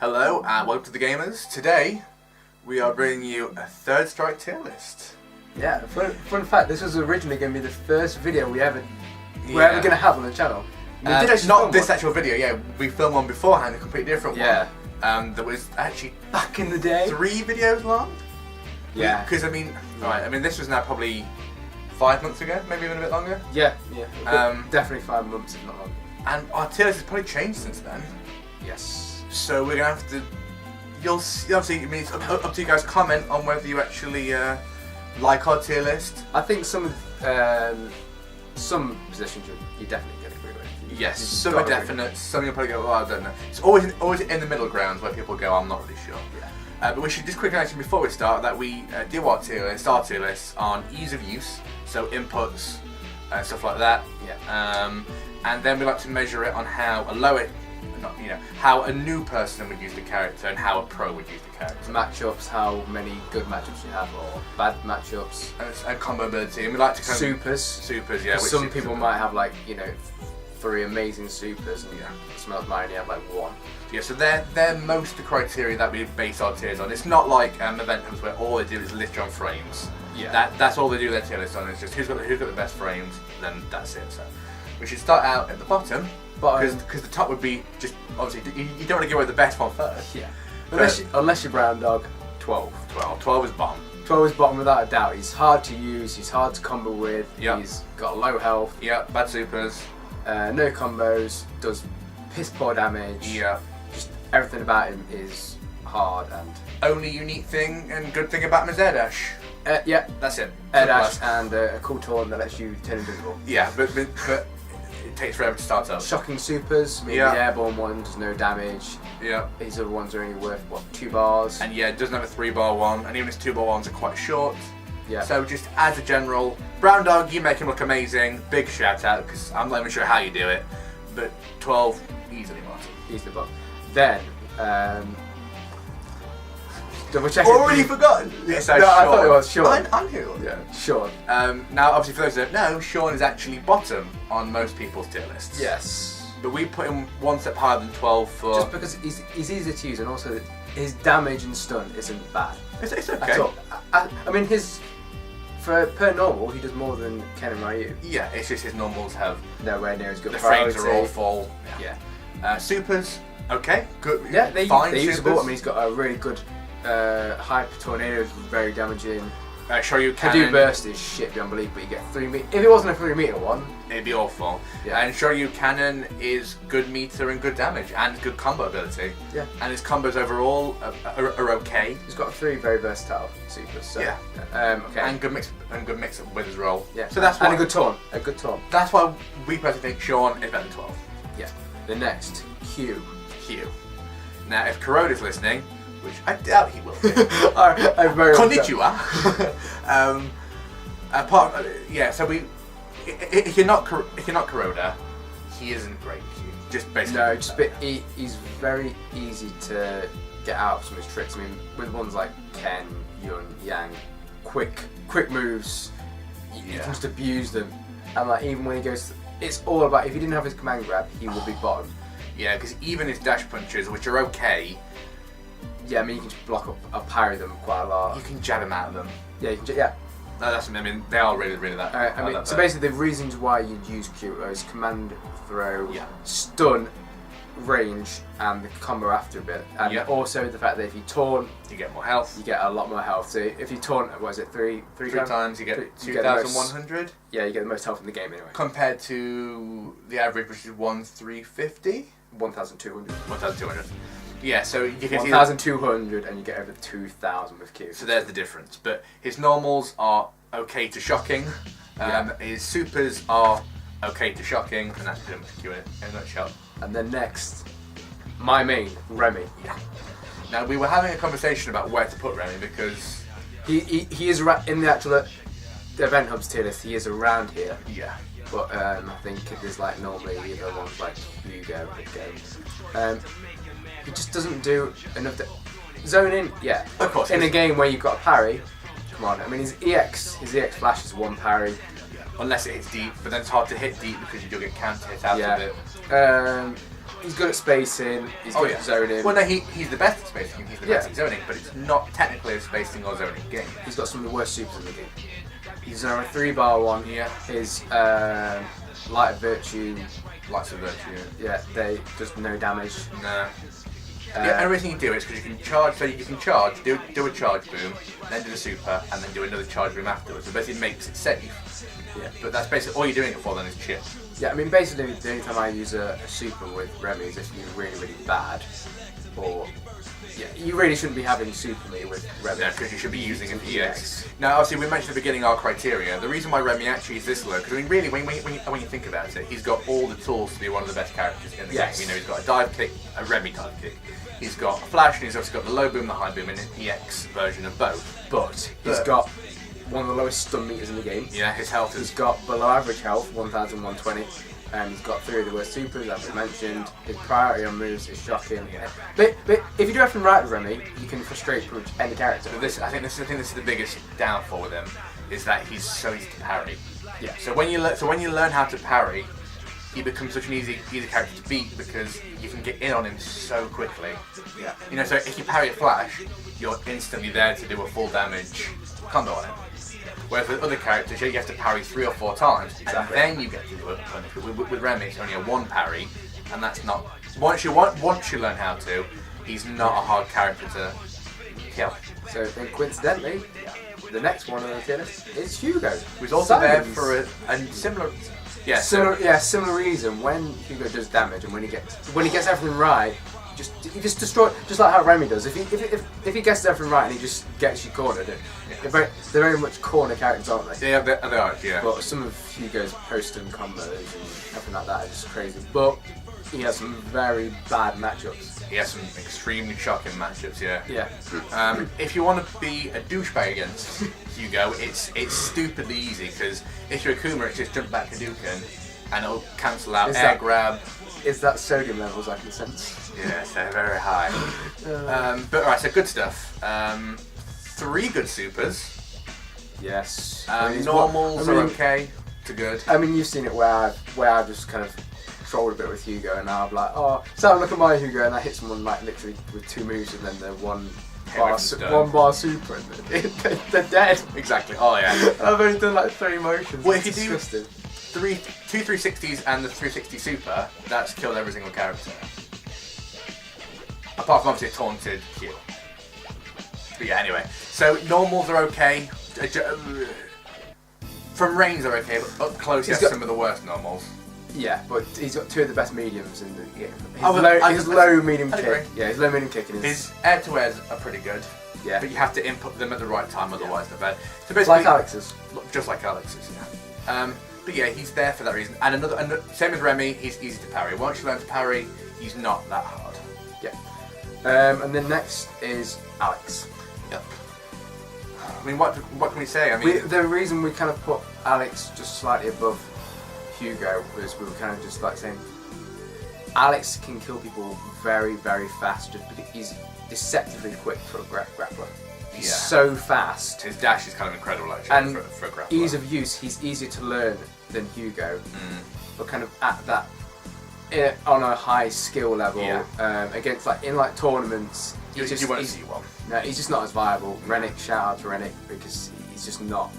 Hello and welcome to the Gamers. Today we are bringing you a Third Strike tier list. Yeah, fun fact, this was originally going to be the first video we're ever going to have on the channel. We did actually not this actual video, yeah, we filmed one beforehand, a completely different one. That was actually back in the day 3 videos long. Yeah. Because this was now probably 5 months ago, maybe even a bit longer. Yeah. Definitely 5 months, if not longer. And our tier list has probably changed since then. Yes. So we're going to have to, you'll see, obviously, I mean, it's up to you guys to comment on whether you actually like our tier list. I think some positions you definitely get agree with. Yes, some are definite, some you'll probably go, I don't know. It's always in the middle ground where people go, I'm not really sure. Yeah. But we should just quickly mention before we start that we do our tier list on ease of use, so inputs, stuff like that. Yeah. And then we like to measure it on how how a new person would use the character and how a pro would use the character. Matchups, how many good matchups you have or bad matchups. And combo ability, and we like to kind Supers, yeah. Some people might have 3 amazing supers, and some else might only have 1. Yeah, so they're most of the criteria that we base our tiers on. It's not like event hubs where all they do is list on frames. Yeah. That's all they do their tier list on. It's just who's got the best frames, then that's it. So we should start out at the bottom. Because the top would be just, obviously, you don't want to give away the best one first. Yeah. Unless you're Brown Dog, 12. 12 is bottom. 12 is bottom without a doubt. He's hard to use, he's hard to combo with, Yep. He's got low health. Yeah, bad supers. No combos, does piss poor damage. Yeah. Just everything about him is hard and... Only unique thing and good thing about him is air dash. Yeah. That's it. Air dash and a cool taunt that lets you turn invisible. Yeah, but it takes forever to start up. Shocking supers, the airborne one does no damage. Yeah. These other ones are only worth, 2 bars? And yeah, it doesn't have a 3-bar one, and even his 2-bar ones are quite short. Yeah. So just as a general, Brown Dog, you make him look amazing. Big shout out, because I'm not even sure how you do it. But 12, easily bottom. Easily bottom. Then, double check. Already forgotten. No, I thought it was Sean. I'm here. Yeah, Sean. Now, obviously, for those that don't know, Sean is actually bottom on most people's tier lists. Yes. But we put him 1 step higher than 12 for... Just because he's easy to use, and also his damage and stun isn't bad. It's okay. At all. I mean, per normal, he does more than Ken and Ryu. Yeah, it's just his normals have... Nowhere near as good. The priority. frames are all full. Yeah. Supers, okay, good. Yeah, they're usable. Supers. I mean, he's got a really good Hyper Tornado is very damaging. Shoryu Cannon. Hadou Burst is shit beyond belief, but you get 3 meter. If it wasn't a 3 meter one, it'd be awful. Yeah. And Shoryu Cannon is good meter and good damage and good combo ability. Yeah. And his combos overall are okay. He's got 3 very versatile supers. So, yeah. Okay. And good mix with his roll. Yeah. So that's why, and a good taunt. A good taunt. That's why we personally think Sean is better than 12. Yeah. The next Q. Now, if Kuroda's listening, which I doubt he will be. I'm very Konnichiwa. So if you're not Kuroda, he isn't great. Just basically. No, he's very easy to get out of some of his tricks. I mean, with ones like Ken, Yun, Yang, quick moves, you can just abuse them. And even when he goes, it's all about, if he didn't have his command grab, he would be bottom. Yeah, because even his dash punches, which are okay. Yeah, I mean, you can just block up, parry them quite a lot. You can jab him out of them. Yeah, you can. Yeah. No, I mean, they are really, really that. So basically, the reasons why you'd use Q is command throw, stun, range, and the combo after a bit, and also the fact that if you taunt, you get more health. You get a lot more health. So if you taunt, what is it, three times, you get 2,100. Yeah, you get the most health in the game anyway. Compared to the average, which is 1,350. 1,200. 1,200. Yeah, so you can 1,200 and you get over 2,000 with Q. So there's the difference. But his normals are okay to shocking. His supers are okay to shocking, and that's pretty much Q in a nutshell. And then next, my main, Remy. Yeah. Now we were having a conversation about where to put Remy because he is in the actual event hubs tier list. He is around here. Yeah. But I think there's normally the other ones like Hugo, he just doesn't do enough to zone in. Yeah, of course. In a game where you've got a parry, come on. I mean, his EX flash is 1 parry. Unless it hits deep, but then it's hard to hit deep because you do get counter hit out of it. He's good at spacing. He's good at zoning. Well, no, he's the best at spacing. He's the best at zoning, but it's not technically a spacing or zoning game. He's got some of the worst supers in the game. He's on a 3-bar one. Yeah. His Light of Virtue. Lights of Virtue. Yeah, they does no damage. No. Yeah, and everything you do is because you can charge. So you can charge, do a charge boom, then do the super, and then do another charge boom afterwards. So basically, it makes it safe. Yeah. But that's basically all you're doing it for. Then is chip. Yeah, I mean, basically, the only time I use a super with Remy is if you're really, really bad, or yeah, you really shouldn't be having super me with Remy. No, because you should be using an EX. Now, obviously, we mentioned at the beginning our criteria. The reason why Remy actually is this low, because I mean, really, when you think about it, he's got all the tools to be one of the best characters in the game. You know, he's got a dive kick, a Remy dive kick. He's got a flash, and he's also got the low boom, the high boom, and an EX version of both. But he's got one of the lowest stun meters in the game. Yeah, his health is... He's got below average health, 1,120. And he's got 3 of the worst supers, as we mentioned. His priority on moves is shocking. Yeah. But if you do everything right with Remy, you can frustrate pretty much any character. But I think this is the biggest downfall with him, is that he's so easy to parry. Yeah. So when you learn how to parry, he becomes such an easy character to beat because you can get in on him so quickly. Yeah. You know, so if you parry a flash, you're instantly there to do a full damage combo on him. Whereas with other characters, you have to parry 3 or 4 times, and then you get to do a punish. With Remy, it's only a 1 parry, and that's not. Once you learn how to, he's not a hard character to kill. So then, coincidentally, the next one on the tier list is Hugo, who's also there for a similar. Yeah, similar reason. When Hugo does damage, and when he gets everything right, he just destroy, just like how Remy does. If he gets everything right and he just gets you cornered, they're very much corner characters, aren't they? Yeah, they are. Yeah. But some of Hugo's post-stun combos and everything like that are just crazy. But he has some very bad matchups. He has some extremely shocking matchups. Yeah. Yeah. If you want to be a douchebag against Hugo, it's stupidly easy because if you're Akuma, it's just jump back Hadouken and it'll cancel out air grab. Is that sodium levels I can sense? Yes, they're very high. But alright, so good stuff. 3 good supers. Yes. Normals are okay to good. I mean, you've seen it where I've just kind of trolled a bit with Hugo, and now I'm like, oh, so look at my Hugo, and I hit someone like literally with 2 moves, and then they're one bar super, and they're dead. Exactly. Oh yeah. I've only done like 3 motions. Well, if you do 2 360s and the 360 super, that's killed every single character. Apart from obviously a taunted Q. But yeah, anyway. So normals are okay. From range they're okay, but up close he has some of the worst normals. Yeah, but he's got 2 of the best mediums in the game. His low low medium kick. Yeah, his low medium kick and his air to airs are pretty good. Yeah. But you have to input them at the right time, otherwise they're bad. So basically, like Alex's. Just like Alex's, yeah. But yeah, he's there for that reason. And same with Remy, he's easy to parry. Once you learn to parry, he's not that hard. Yeah. And then next is Alex. Yep. I mean, what can we say? I mean, the reason we kind of put Alex just slightly above Hugo was we were kind of just like saying Alex can kill people very, very fast just because he's deceptively quick for a grappler. He's so fast. His dash is kind of incredible actually and for a grappler. Ease of use, he's easier to learn than Hugo, but kind of at that on a high skill level against in tournaments. You won't see one. No, he's just not as viable. Rennick, shout out to Rennick because he's just not.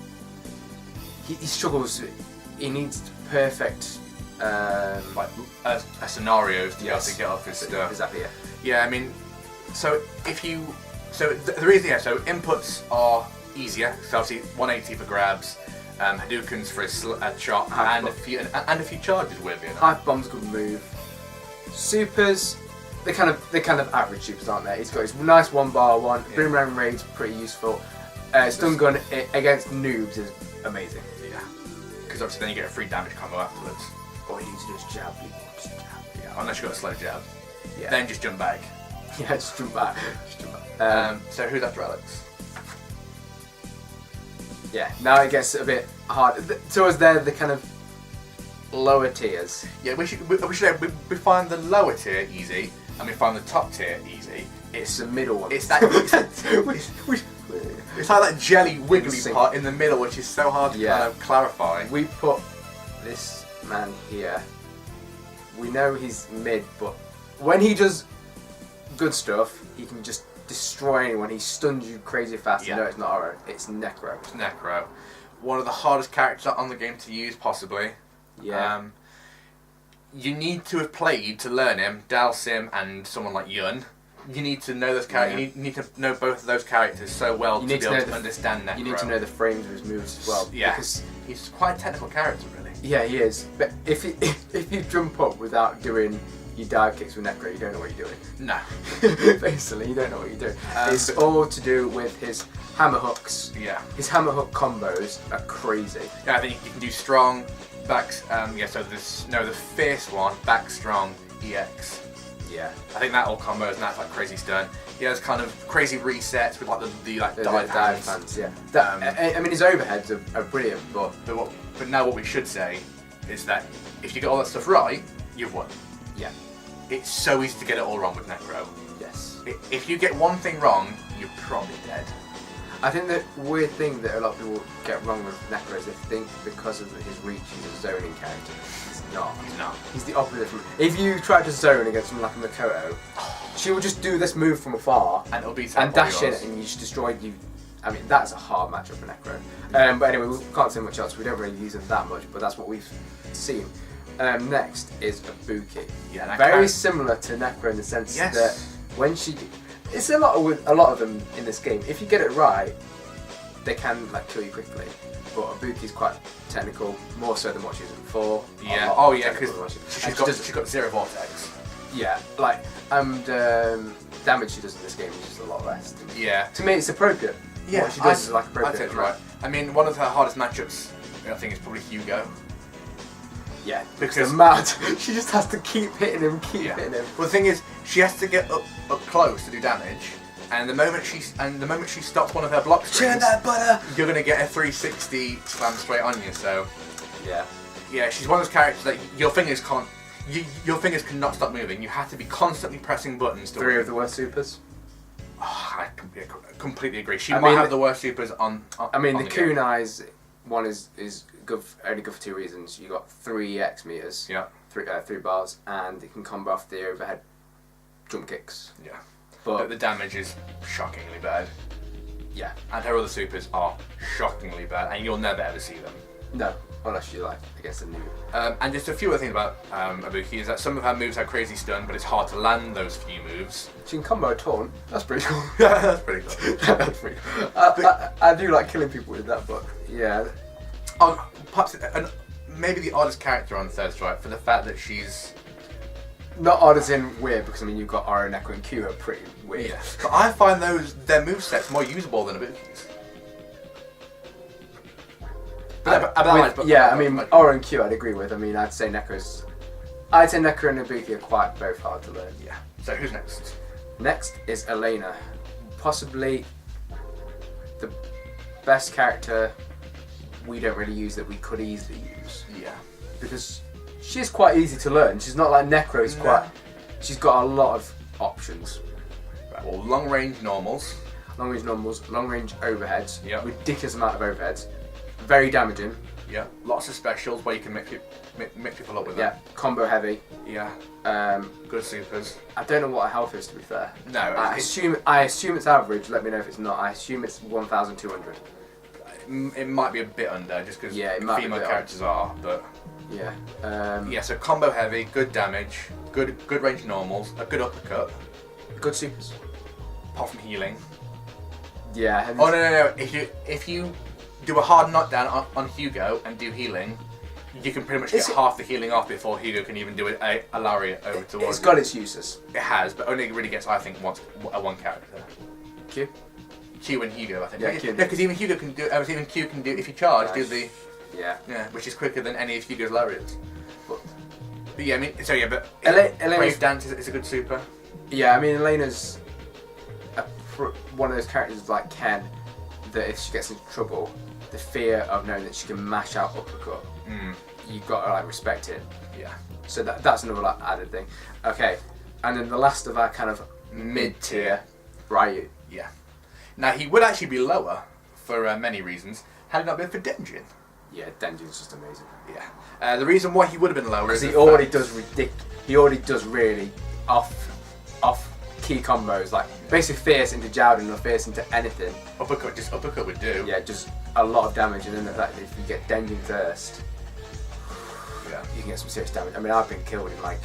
He struggles. He needs perfect like a scenario to be able to get off his stuff. Exactly. Yeah. Yeah, I mean, so the reason so inputs are easier. So obviously 180 for grabs, Hadoukens for a shot, and a few charges. Weirdly enough. Hype bomb's a good move. Supers. They're kind of average supers, aren't they? He's got his nice 1-bar one. Yeah. Boomerang raid's pretty useful. Stun gun against noobs is amazing. Yeah. Because obviously then you get a free damage combo afterwards. All you need to do is jab people. Just jab. Yeah. Unless you've got a slow jab. Yeah. Then just jump back. Yeah, just jump back. So who's after Alex? Yeah. Now it gets a bit hard. So is there the kind of lower tiers? Yeah. We find the lower tier easy. And we find the top tier easy. It's the middle one. It's that. It's like that jelly wiggly part in the middle, which is so hard to kind of clarify. We put this man here. We know he's mid, but when he does good stuff, he can just destroy anyone. He stuns you crazy fast. Yeah. No, it's not Oro. It's Necro. It's Necro. One of the hardest characters on the game to use, possibly. Yeah. You need to have played to learn him, Dalsim and someone like Yun. You need to know those characters. Yeah. You need to know both of those characters so well You to need be to able know to the- understand Necro. You need to know the frames of his moves as well. Yeah. Because, He's quite a technical character, really. yeah, he is. But if you jump up without doing your dive kicks with Necro, you don't know what you're doing. No. Basically, you don't know what you're doing. It's all to do with his hammer hooks. Yeah. His hammer hook combos are crazy. Yeah, I think you can do strong, back. So the fierce one, back strong, EX. Yeah. I think that all combos and that's like crazy stun. He has kind of crazy resets with like the dive dive hands. hands, yeah. I mean, his overheads are brilliant, but But now what we should say is that if you get all that stuff right, you've won. yeah, It's so easy to get it all wrong with Necro. yes. If you get one thing wrong, you're probably dead. I think the weird thing that a lot of people get wrong with Necro is they think because of his reach he's a zoning character. He's not. He's not. He's the opposite from. If you try to zone against someone like a Makoto, she will just do this move from afar And it'll be and dash in and you just destroy you. I mean, that's a hard matchup for Necro. But anyway, we can't say much else. We don't really use him that much, but that's what we've seen. Next is Ibuki. Yeah, that Very character- similar to Necro in the sense Yes. that when she, it's a lot of them in this game. If you get it right, they can like kill you quickly. But Ibuki's quite technical, more so than what she was in 4. Yeah. A lot Oh more yeah, technical because than what she- and she's got zero vortex. yeah, like damage she does in this game is just a lot less. Yeah. To me, it's appropriate. Yeah. What she does is like I'd appropriate. say it's right. I mean, one of her hardest matchups, I think, is probably Hugo. Yeah, Because- the mad. She just has to keep hitting him, hitting him. Well, the thing is, she has to get up close to do damage, and the moment she stops one of her block strings, butter. you're gonna get a 360 slam straight on you. So Yeah. yeah, she's one of those characters that your fingers can't. Your fingers cannot stop moving. You have to be constantly pressing buttons to 3 win. of the worst supers. Oh, I completely agree. She I might mean, have the worst supers on. I mean, on the game. kunai's one is good. Only good for 2 reasons. You got 3 X meters. Yeah. 3 bars, and it can combo off the overhead jump kicks. Yeah. But But the damage is shockingly bad, yeah, and her other supers are shockingly bad, and you'll never ever see them. no, unless you like, I guess, a new. And just a few other things about Ibuki is that some of her moves have crazy stun, but it's hard to land those few moves. She can combo a taunt. That's pretty cool. That's pretty cool. That's pretty cool. I do like killing people with that, but yeah. Perhaps maybe the oddest character on Third Strike for the fact that she's. Not odd as in weird, because I mean you've got Oro, Neko, and Q are pretty weird. Yeah. But I find their movesets more usable than Ibuki's. I mean Oro and Q I'd agree with. I mean I'd say Neko and Ibuki are quite both hard to learn. Yeah. So who's next? Next is Elena, possibly the best character we don't really use that we could easily use, Yeah. because she's quite easy to learn. She's not like Necro's quite. She's got a lot of options. Right, well, long range normals. Long range normals, long range overheads, Yep. ridiculous amount of overheads, very damaging. Yeah. Lots of specials where you can mix people up with Yeah, them. combo heavy. Yeah. Good supers. I don't know what a health is, to be fair. No. I assume it's average. Let me know if it's not. I assume it's 1,200. It might be a bit under just because Yeah, it might be a female bit characters are, but Yeah. yeah. So combo heavy, good damage, good range normals, a good uppercut, Good supers. apart from healing. Yeah. Oh no! If you do a hard knockdown on Hugo and do healing, you can pretty much get half the healing off before Hugo can even do a lariat over towards It's you. got its uses. It has, but only really gets, I think, one character. Q. Q and Hugo, I think. Yeah, Q. No, because even Hugo can do. Even Q can do if you charge, do Nice. the Yeah. which is quicker than any of Hugo's lariats. But But yeah, I mean, so yeah, but Elena's- Brave Dance is a good super. yeah, I mean Elena's one of those characters like Ken that if she gets into trouble, the fear of knowing that she can mash out uppercut, you've got to like respect it. Yeah. So that's another like added thing. Okay, and then the last of our kind of mid-tier, Ryu. Yeah. Now he would actually be lower for many reasons had it not been for Denjin. Yeah, Denjin's just amazing. Yeah. The reason why he would have been lower Because is he already does really off key combos, like basically fierce into Jowden or fierce into anything. Uppercut would do. Yeah, just a lot of damage, and then the fact that if you get Denjin first, Yeah. you can get some serious damage. I mean, I've been killed in like,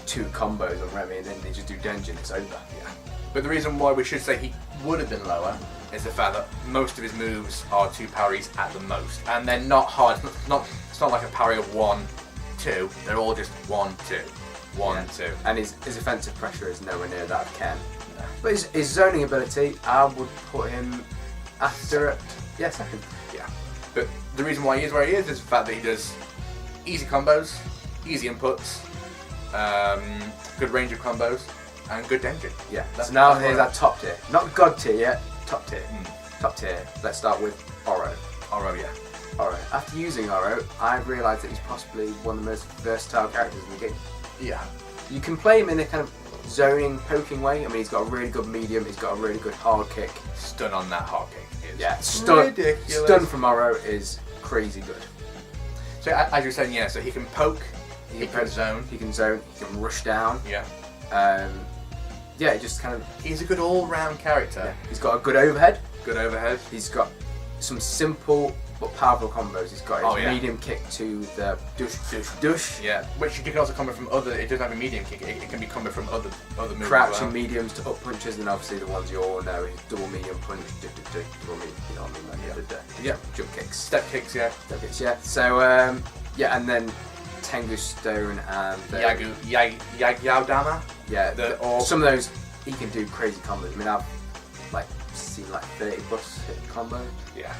2 combos on Remy, and then they just do Denjin, it's over. Yeah. But the reason why we should say he would have been lower is the fact that most of his moves are 2 parries at the most, and they're not hard. It's not like a parry of 1, 2. They're all just 1, 2, 1, 2. And his offensive pressure is nowhere near that of Ken. No. But his zoning ability, I would put him after it. Yeah, second. Yeah. But the reason why he is where he is the fact that he does easy combos, easy inputs, good range of combos, and good Denjin. Yeah. So now here's our top tier. Not God tier yet, top tier. Top tier. Let's start with Oro. Oro, yeah. Oro. After using Oro, I realised that he's possibly one of the most versatile characters in the game. Yeah. You can play him in a kind of zoning, poking way. I mean, he's got a really good medium, he's got a really good hard kick. Stun on that hard kick is ridiculous. Stun from Oro is crazy good. So as you're saying, yeah, so he can poke, he can zone. He can zone, he can rush down. Yeah. Yeah, it just kind of... He's a good all-round character. Yeah. He's got a good overhead. Good overhead. He's got some simple but powerful combos. He's got his medium kick to the dush. Yeah, which you can also combo from other. It doesn't have a medium kick. It can be combo from other moves. Crouching mediums to up punches, and obviously the ones you all know is double medium punch, double medium. You know what I mean? Yeah. Jump kicks, step kicks. Yeah. Step kicks. Yeah. So yeah, and then Tengu Stone and Yaudama. Yeah. Some of those he can do crazy combos. I mean, I've seen 30 plus hit combo. Yeah.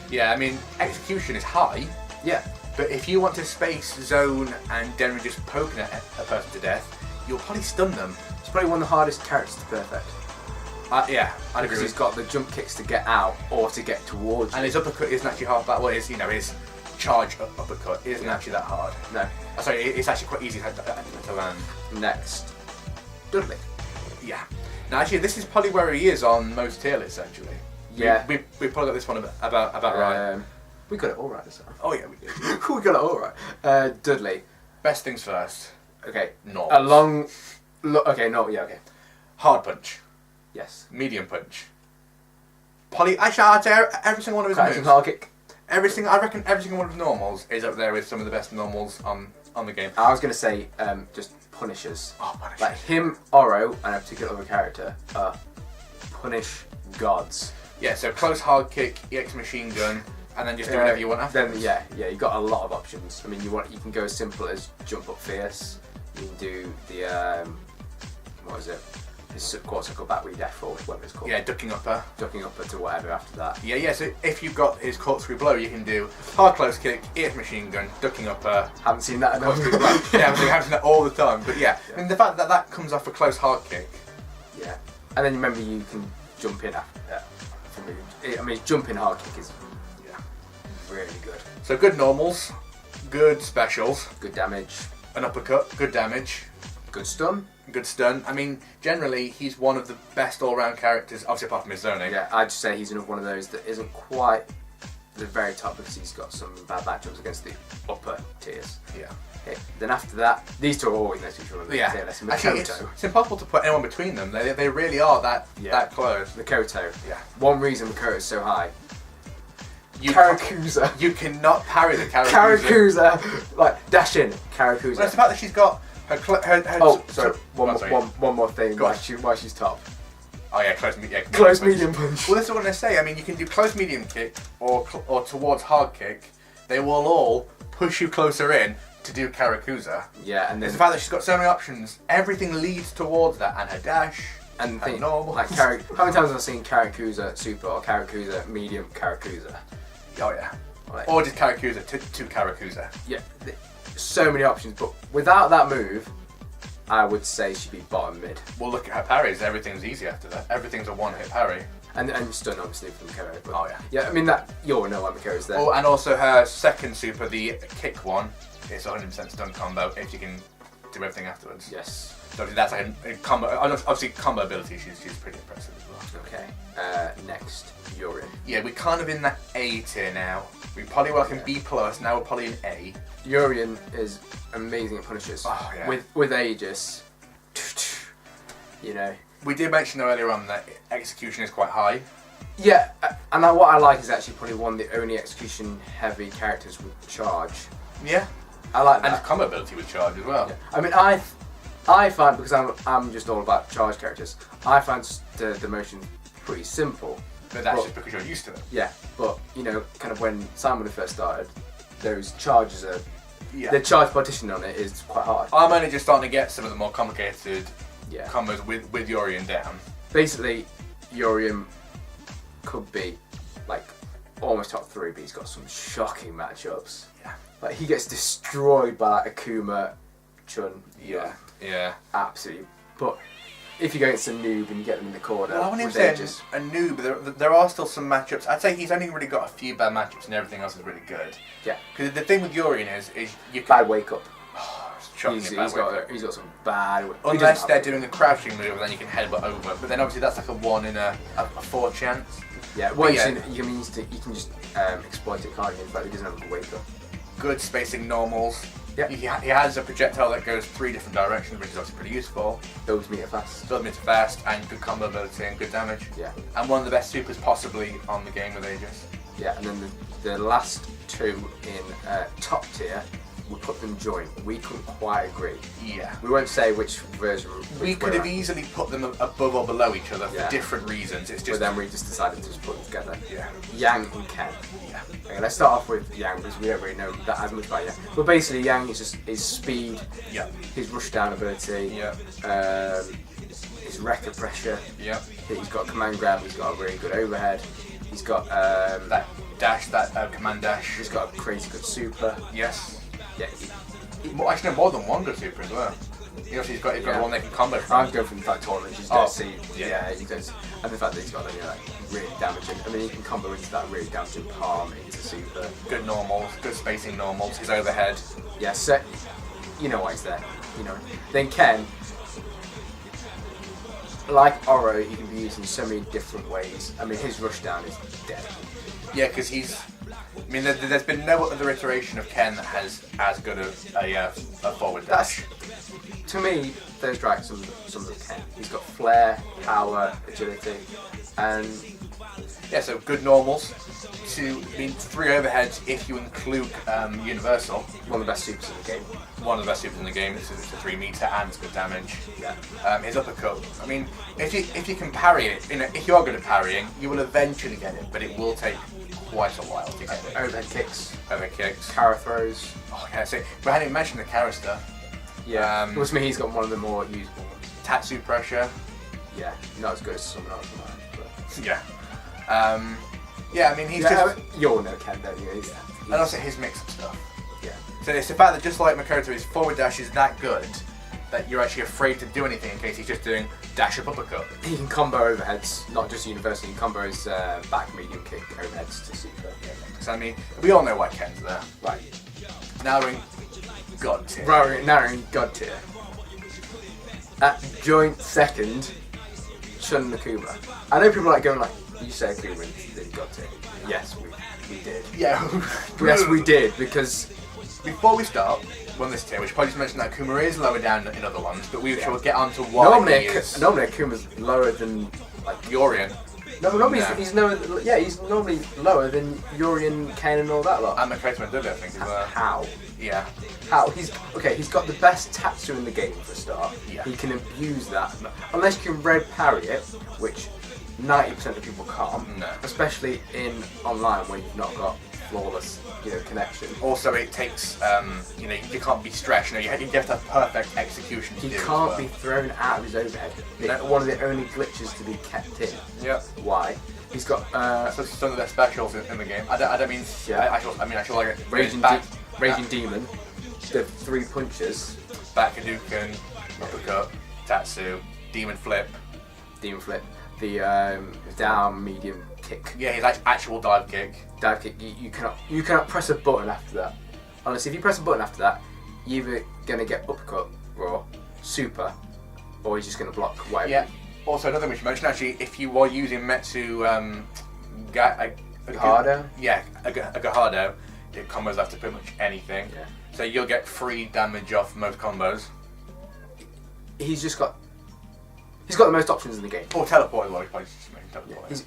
Yeah, I mean, execution is high. Yeah. But if you want to space, zone, and then just poking a person to death, you'll probably stun them. He's probably one of the hardest characters to perfect. Yeah, I'd agree. Because he's got the jump kicks to get out or to get towards you. And his uppercut isn't actually half that. Well, his charge uppercut isn't actually that hard. No. Sorry, it's actually quite easy to land. Next, Dudley. Yeah. Now, actually, this is probably where he is on most tier lists, actually. Yeah. We probably got this one about right. We got it all right this time. Oh, yeah, we did. We got it all right. Dudley. Best things first. Okay. Normals. Okay. Hard punch. Yes. Medium punch. Actually, I'd say every single one of his moves. Hard kick. I reckon every single one of his normals is up there with some of the best normals on the game. I was going to say just punishers. Oh, punishers. Like him, Oro, and a particular other character are punish gods. Yeah, so close hard kick, EX machine gun, and then just do whatever you want after. Then you got a lot of options. I mean, you can go as simple as jump up fierce. You can do the what is it? His quad circle back where you dash forward, whatever it's called. Yeah, ducking upper to whatever after that. Yeah. So if you've got his corkscrew blow, you can do hard close kick, EX machine gun, ducking upper. Haven't seen that enough. Yeah, I haven't seen that all the time. But yeah, I mean the fact that comes off a close hard kick. Yeah, and then remember you can jump in after that. I mean, jumping hard kick is really good. So good normals, good specials, good damage, an uppercut, good damage, good stun. Good stun. I mean, generally, he's one of the best all-round characters, obviously apart from his zoning. Yeah, I'd say he's another one of those that isn't quite the very top because he's got some bad matchups against the upper tiers. Yeah. Okay. Then after that, these two are always next to each other. Yeah. Actually, it's impossible to put anyone between them. They really are that close. Makoto. Yeah. One reason Makoto is so high. Karakuza. You cannot parry the Karakuza. Karakuza. Like, dash in. Karakuza. Well, it's the fact that she's got her one more thing while she's top. Oh yeah, close medium punch. Well, that's what I'm going to say. I mean, you can do close medium kick or towards hard kick. They will all push you closer in to do Karakuza. Yeah, and then it's the fact that she's got so many options. Everything leads towards that, and her dash and her normal. Like how many times have I seen Karakuza super or Karakuza medium Karakuza? Oh yeah, or just Karakuza to Karakuza. Yeah. So many options, but without that move, I would say she'd be bottom mid. Well, look at her parries. Everything's easy after that. Everything's a one-hit parry. And stun, obviously, from Mikko. Oh, yeah. Yeah, I mean, that you'll know why Mikko's there. Oh, and also her second super, the kick one, it's 100% stun combo if you can do everything afterwards. Yes. So that's like a combo. Obviously, combo ability, she's pretty impressive as well. Okay. Next, Urien. Yeah, we're kind of in that A tier now. We probably were like in B+, now we're probably in A. Urien is amazing at punishers. Oh, yeah. With Aegis, You know. We did mention earlier on that execution is quite high. Yeah, and what I like is actually probably one of the only execution-heavy characters with charge. Yeah. I like that. And his combo ability with charge as well. Yeah. I mean, I find, because I'm just all about charge characters, I find the motion pretty simple. But that's just because you're used to it. Yeah, but you know, kind of when Simon first started, those charges are. Yeah. The charge partition on it is quite hard. I'm only just starting to get some of the more complicated Yeah. combos with Yorion down. Basically, Yorion could be like almost top 3, but he's got some shocking matchups. Yeah. Like he gets destroyed by like, Akuma, Chun. Yeah. Absolutely. But if you go against a noob and you get them in the corner, Well, I wouldn't with even say a noob, but there are still some matchups. I'd say he's only really got a few bad matchups and everything else is really good. Yeah. Because the thing with Yorion is you can... bad wake up. He's He's got some bad. Unless they're doing a crouching move, and then you can headbutt over. But then obviously that's like a 1 in a 4 chance. Yeah. Well, you can just exploit it, can't you? In fact, he doesn't have a wake up. Good spacing normals. Yep. He has a projectile that goes 3 different directions, which is obviously pretty useful. Builds meter fast. Build meter fast and good combo ability and good damage. Yeah. And one of the best supers possibly on the game with Aegis. Yeah, and then the last 2 in top tier, we put them joint. We couldn't quite agree. Yeah. We won't say which version. We could have easily put them above or below each other for Yeah. different reasons. It's just But then we just decided to just put them together. Yeah. Yang and Ken. Yeah. Okay, let's start off with Yang because we don't really know that as much about Yang. But basically, Yang is just his speed, Yeah. his rush down ability, Yeah. his record pressure. Yeah. He's got command grab. He's got a really good overhead. He's got That dash, that command dash. he's got a crazy good super. Yes. Yeah. Well, actually, no, more than one good super as well. He's got the one they can combo from. I'm going from the fact tournament. You just Oh, don't see. yeah. You don't. And the fact that he's got like really damaging. I mean, he can combo into that really damaging palm into super. Good normals, good spacing normals. His overhead. Yeah. So you know why he's there. You know. Then Ken, like Oro, he can be used in so many different ways. I mean, his rush down is dead. Yeah, because he's. I mean, there's been no other iteration of Ken that has as good a forward dash. To me, those drag some of Ken. He's got flair, power, agility, and Yeah, so good normals. 3 overheads if you include Universal. one of the best supers in the game. One of the best supers in the game. It's a 3 meter and it's good damage. Yeah. His uppercut. I mean, if you can parry it, if you are good at parrying, you will eventually get it, but it will take quite a while to get it. Overhead kicks, Over kicks. Kara throws. Oh, yeah, so we hadn't even mentioned the Kara stuff. Yeah. Which means he's got one of the more usable ones. Tatsu pressure. Yeah. Not as good as someone else might. Yeah. Yeah, I mean, he's just. You all know Ken, don't you? And also his mix-up stuff. Yeah. So it's the fact that just like Makoto, his forward dash is that good that you're actually afraid to do anything in case he's just doing dash up uppercut. He can combo overheads, not just universal. He can combo his back medium kick overheads to super. So I mean, we all know why Ken's there. Right. Now we're in God tier. Right, now we're in God tier. At joint second, Chun Nakuma. I know people like going like, you say Akuma in God tier. Yes, we did. Yeah. Yes, we did, because Before we start on this tier, we should probably just mention that Akuma is lower down in other ones, but we shall get on to why normally he is. Akuma's lower than like Yorion. No, normally Nah. he's lower. Yeah, he's normally lower than Yorion, Ken, and all that lot. And Makoto Mandela, I think, as well. How? Yeah. How? He's got the best Tatsu in the game for a start. Yeah. He can abuse that. Unless you can red parry it, which 90% of people can't. No. Especially in online where you've not got flawless, connection. Also, it takes, you can't be stretched. You have to have perfect execution to He do as can't well. be thrown out of his overhead. It's No. one of the only glitches to be kept in. Yep. Why? He's got So some of their specials in the game. I don't mean. Yeah. I actually like it. Raging back, Demon, the 3 punches, back Hadouken, uppercut, Tatsu, Demon Flip. Demon Flip, the down medium kick, Yeah, his actual dive kick. dive kick. You cannot press a button after that. Honestly, if you press a button after that, you're either gonna get uppercut, raw, super, or he's just gonna block whatever. Yeah. Also, another thing we should mention, actually, if you are using Metsu Gahado? Yeah, a Gahado, it combos after pretty much anything. Yeah. So you'll get free damage off most combos. He's just got He's got the most options in the game. Or teleport as well.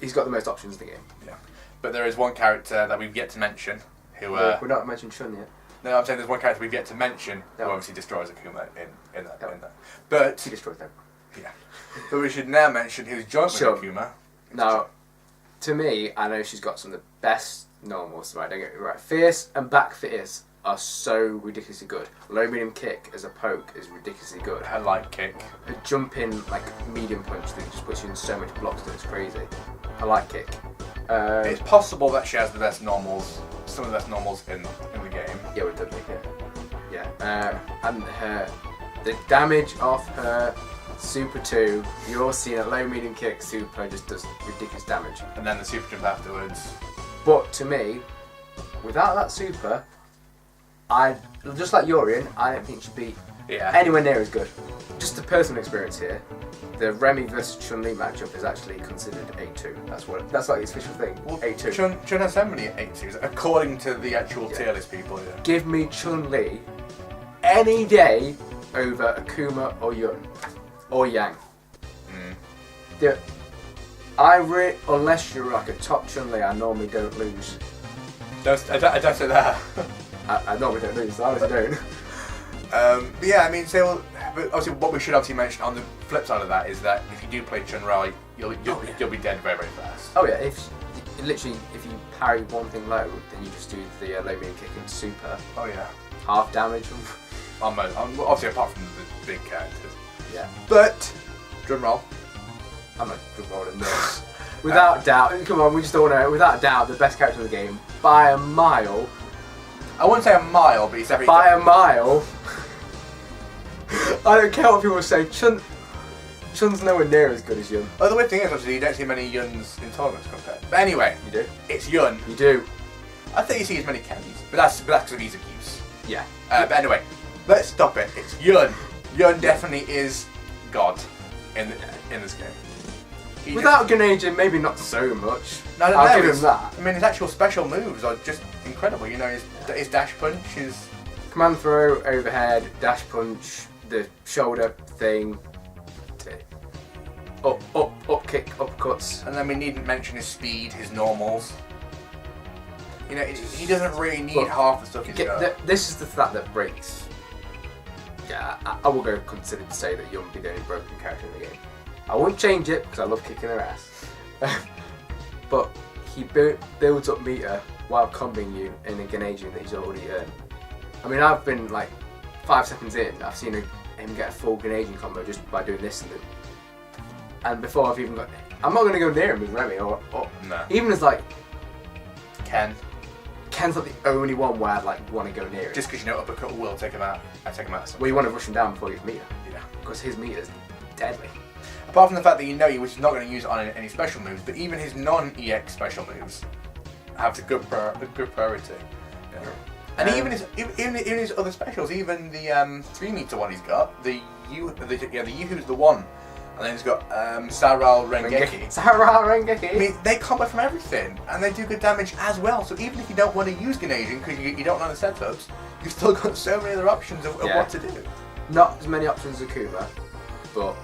He's got the most options in the game. Yeah. But there is one character that we've yet to mention who. We're not mentioning Chun yet. No, I'm saying there's one character we've yet to mention who obviously destroys Akuma in that. But he destroys them. Yeah. But we should now mention who's joined with Akuma. Now, to me, I know she's got some of the best normals. Right, don't get me right. Fierce and back fierce are so ridiculously good. Low medium kick as a poke is ridiculously good. Her light kick. Her jumping like medium punch that just puts you in so much blocks that it's crazy. Her light kick. It's possible that she has the best normals, some of the best normals in the game. Yeah, we did. Yeah. And the damage of her Super 2, you're seeing a low medium kick super just does ridiculous damage. And then the super jump afterwards. But to me, without that super, just like Yorian, I don't think she'd be anywhere near as good. Just a personal experience here. The Remy versus Chun-Li matchup is actually considered 8-2. That's like the official thing. Well, 8-2. Chun has so many 8-2s, according to the actual tier list people. Yeah. Give me Chun-Li any day over Akuma or Yun or Yang. Unless you're like a top Chun-Li, I normally don't lose. I don't say that. I normally don't lose, so I honestly don't. But yeah, I mean, but obviously what we should obviously mention on the flip side of that is that if you do play Chun-Li, you'll be dead very, very fast. Oh yeah, if you parry one thing low, then you just do the low medium kick and super. Oh yeah. Half damage. Obviously apart from the big characters. Yeah. But drum roll. I'm not drum rolling this. Without doubt, come on, we just all know. Without doubt, the best character in the game by a mile. I wouldn't say a mile, but he's definitely by a mile. I don't care what people say. Chun's nowhere near as good as Yun. Oh, the weird thing is, obviously, you don't see many Yuns in tournaments compared. But anyway, you do. It's Yun. You do. I think you see as many Kens, but that's because of ease of use. Yeah. But anyway, let's stop it. It's Yun. Yun definitely is God in this game. Without Ganajin, maybe not so much. No, I'll give him that. I mean, his actual special moves are just incredible. You know, his dash punch is command throw, overhead, dash punch, the shoulder thing, up kick, uppercuts. And then we needn't mention his speed, his normals. You know, he doesn't really need half the stuff he's got. This is the fact that breaks. Yeah, I will go consider to say that Yun would be the only broken character in the game. I won't change it because I love kicking their ass. But he builds up meter while comboing you in a Ganajin that he's already earned. I mean, I've been like 5 seconds in, I've seen him get a full Ganajin combo just by doing this and before I've even got... I'm not going to go near him with Remy or no. Even as like... Ken's like the only one where I'd like want to go near him. Just because you know uppercut will take him out. I take him out. Well, you want to rush him down before he gets meter. Yeah. Because his meter's deadly. Apart from the fact that you know he was not going to use it on any special moves, but even his non-EX special moves have a good priority. Yeah. And even his other specials, even the 3 meter one he's got, the Yuhu's the one, and then he's got Saral Rengeki. Saral Rengeki. I mean, they combo from everything, and they do good damage as well. So even if you don't want to use Ganajin because you don't know the setups, you've still got so many other options of what to do. Not as many options as Akuma, but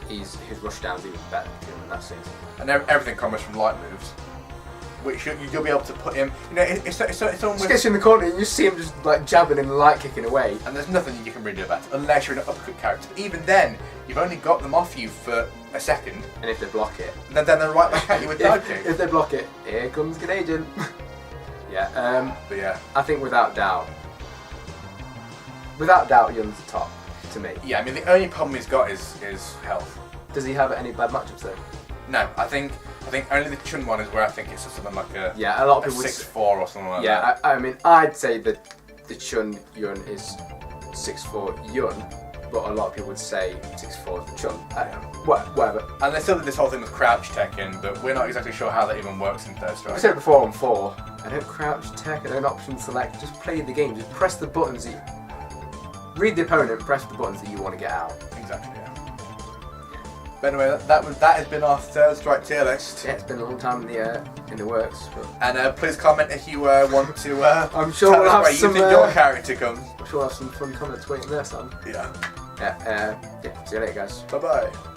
his rushdown's even better than Akuma in that sense. And everything comes from light moves, which you'll be able to put him. You know, it's almost. Just gets you in the corner and you see him just like jabbing and light kicking away. And there's nothing you can really do about it unless you're an uppercut character. But even then, you've only got them off you for a second. And if they block it, then they're right back at you with dive kick. If they block it, here comes Ganajin. Yeah. But yeah, I think without doubt, Yun's the top to me. Yeah, I mean the only problem he's got is health. Does he have any bad matchups though? No, I think only the Chun one is where I think it's something like a a lot of people 6-4 or something like that. Yeah, I mean I'd say that the Chun Yun is 6-4 Yun, but a lot of people would say 6-4 Chun. Whatever. And they still did this whole thing with crouch tech in, but we're not exactly sure how that even works in Third Strike. I said it before on 4. I don't crouch tech, I don't option select. Just play the game. Just press the buttons. Read the opponent. Press the buttons that you want to get out. Exactly. Yeah. But anyway, that has been our Third Strike tier list. Yeah, it's been a long time in the works. But... And please comment if you want to. I'm sure we'll have where some. You think your character comes. I'm sure we'll have some fun comments waiting there, son. Yeah. Yeah, see you later, guys. Bye bye.